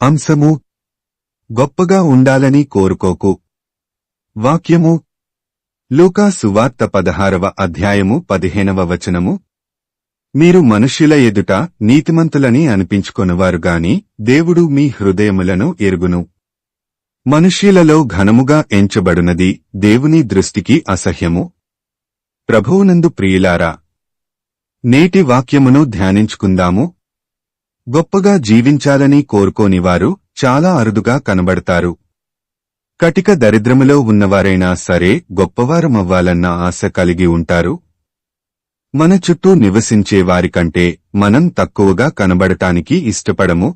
అంశము గొప్పగా ఉండాలని కోరుకోకు. వాక్యము లూకా సువార్త 16వ అధ్యాయము 15వ వచనము. మీరు మనుష్యుల ఎదుట నీతిమంతులని అనిపించుకొనువారుగాని దేవుడు మీ హృదయములను ఎరుగును. మనుష్యులలో ఘనముగా ఎంచబడునది దేవుని దృష్టికి అసహ్యము. ప్రభువునందు ప్రియులారా, నేటి వాక్యమును ధ్యానించుకుందాము. గొప్పగా జీవించాలని కోరుకోనివారు చాలా అరుదుగా కనబడతారు. కటిక దరిద్రములో ఉన్నవారైనా సరే గొప్పవారమవ్వాలన్న ఆశ కలిగి ఉంటారు. మన చుట్టూ నివసించే వారికంటే మనం తక్కువగా కనబడటానికి ఇష్టపడము.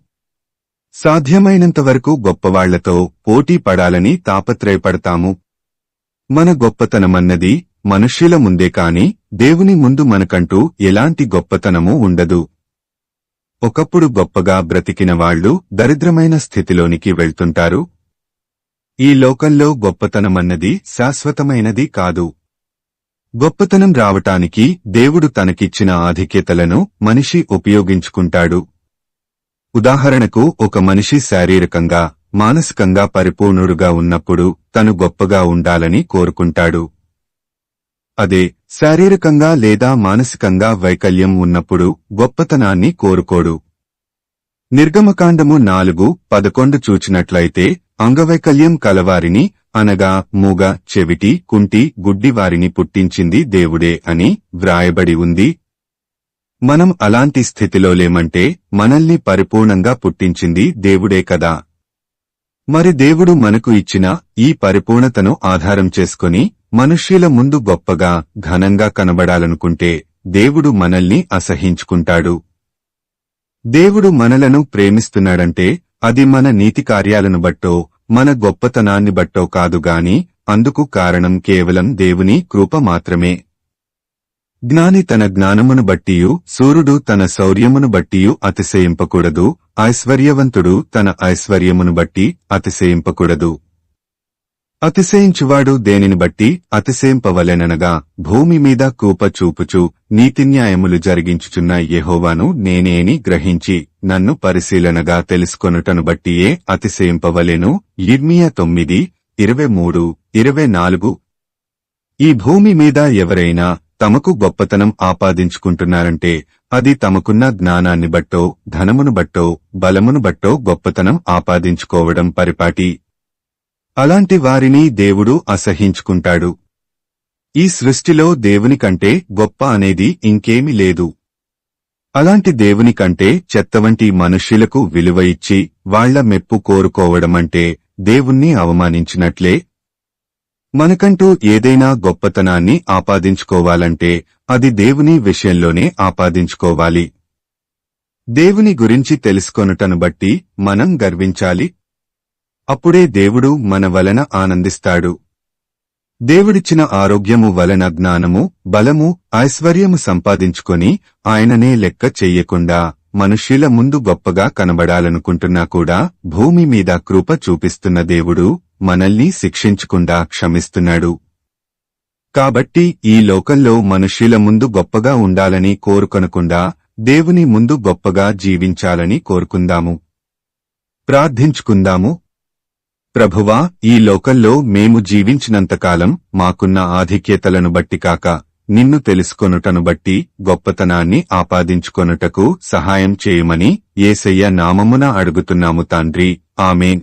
సాధ్యమైనంతవరకు గొప్పవాళ్లతో పోటీ పడాలని తాపత్రయపడతాము. మన గొప్పతనమన్నది మనుష్యుల ముందే కాని దేవుని ముందు మనకంటూ ఎలాంటి గొప్పతనమూ ఉండదు. ఒకప్పుడు గొప్పగా బ్రతికిన వాళ్లు దరిద్రమైన స్థితిలోనికి వెళ్తుంటారు. ఈ లోకంలో గొప్పతనమన్నది శాశ్వతమైనది కాదు. గొప్పతనం రావటానికి దేవుడు తనకిచ్చిన ఆధిక్యతలను మనిషి ఉపయోగించుకుంటాడు. ఉదాహరణకు, ఒక మనిషి శారీరకంగా, మానసికంగా పరిపూర్ణుడుగా ఉన్నప్పుడు తను గొప్పగా ఉండాలని కోరుకుంటాడు. అదే శారీరకంగా లేదా మానసికంగా వైకల్యం ఉన్నప్పుడు గొప్పతనాన్ని కోరుకోడు. నిర్గమకాండము 4:11 చూచినట్లయితే అంగవైకల్యం కలవారిని, అనగా మూగ, చెవిటి, కుంటి, గుడ్డివారిని పుట్టించింది దేవుడే అని వ్రాయబడి ఉంది. మనం అలాంటి స్థితిలో లేమంటే మనల్ని పరిపూర్ణంగా పుట్టించింది దేవుడే కదా. మరి దేవుడు మనకు ఇచ్చిన ఈ పరిపూర్ణతను ఆధారం చేసుకుని మనుష్యుల ముందు గొప్పగా, ఘనంగా కనబడాలనుకుంటే దేవుడు మనల్ని అసహ్యించుకుంటాడు. దేవుడు మనలను ప్రేమిస్తున్నాడంటే అది మన నీతి కార్యాలను బట్టో, మన గొప్పతనాన్ని బట్టో కాదుగాని అందుకు కారణం కేవలం దేవుని కృప మాత్రమే. జ్ఞాని తన జ్ఞానమును బట్టియు, శూరుడు తన శౌర్యమును బట్టియు అతిశయింపకూడదు. ఐశ్వర్యవంతుడు తన ఐశ్వర్యమును బట్టి అతిశయింపకూడదు. అతిశయించువాడు దేనిని బట్టి అతిశయింపవలెననగా, భూమి మీద కృప చూపుచు నీతిన్యాయములు జరిగించుచున్న యెహోవాను నేనేని గ్రహించి నన్ను పరిశీలనగా తెలుసుకొనుటను బట్టియే అతిశయింపవలెను. యిర్మీయా 9:23-24. ఈ భూమి మీద ఎవరైనా తమకు గొప్పతనం ఆపాదించుకుంటున్నారంటే అది తమకున్న జ్ఞానాన్ని బట్టో, ధనమును బట్టో, బలమును బట్టో గొప్పతనం ఆపాదించుకోవడం పరిపాటి. అలాంటి వారిని దేవుడు అసహ్యించుకుంటాడు. ఈ సృష్టిలో దేవుని కంటే గొప్ప అనేది ఇంకేమీ లేదు. అలాంటి దేవుని కంటే చెత్తవంటి మనుష్యులకు విలువ ఇచ్చి వాళ్ల మెప్పు కోరుకోవడమంటే దేవుణ్ణి అవమానించినట్లే. మనకంటూ ఏదైనా గొప్పతనాన్ని ఆపాదించుకోవాలంటే అది దేవుని విషయంలోనే ఆపాదించుకోవాలి. దేవుని గురించి తెలుసుకొనుటను బట్టి మనం గర్వించాలి. అప్పుడే దేవుడు మన వలన ఆనందిస్తాడు. దేవుడిచ్చిన ఆరోగ్యము వలన జ్ఞానము, బలము, ఐశ్వర్యము సంపాదించుకొని ఆయననే లెక్క చెయ్యకుండా మనుష్యుల ముందు గొప్పగా కనబడాలనుకుంటున్నా కూడా భూమి మీద కృప చూపిస్తున్న దేవుడు మనల్ని శిక్షించకుండా క్షమిస్తున్నాడు. కాబట్టి ఈ లోకంలో మనుష్యుల ముందు గొప్పగా ఉండాలని కోరుకొనకుండా దేవుని ముందు గొప్పగా జీవించాలని కోరుకుందాము. ప్రార్థించుకుందాము. ప్రభువా, ఈ లోకంలో మేము జీవించినంతకాలం మాకున్న ఆధిక్యతలను బట్టి కాక నిన్ను తెలుసుకొనుటను బట్టి గొప్పతనాన్ని ఆపాదించుకొనుటకు సహాయం చేయమని యేసయ్య నామమున అడుగుతున్నాము తండ్రి. ఆమేన్.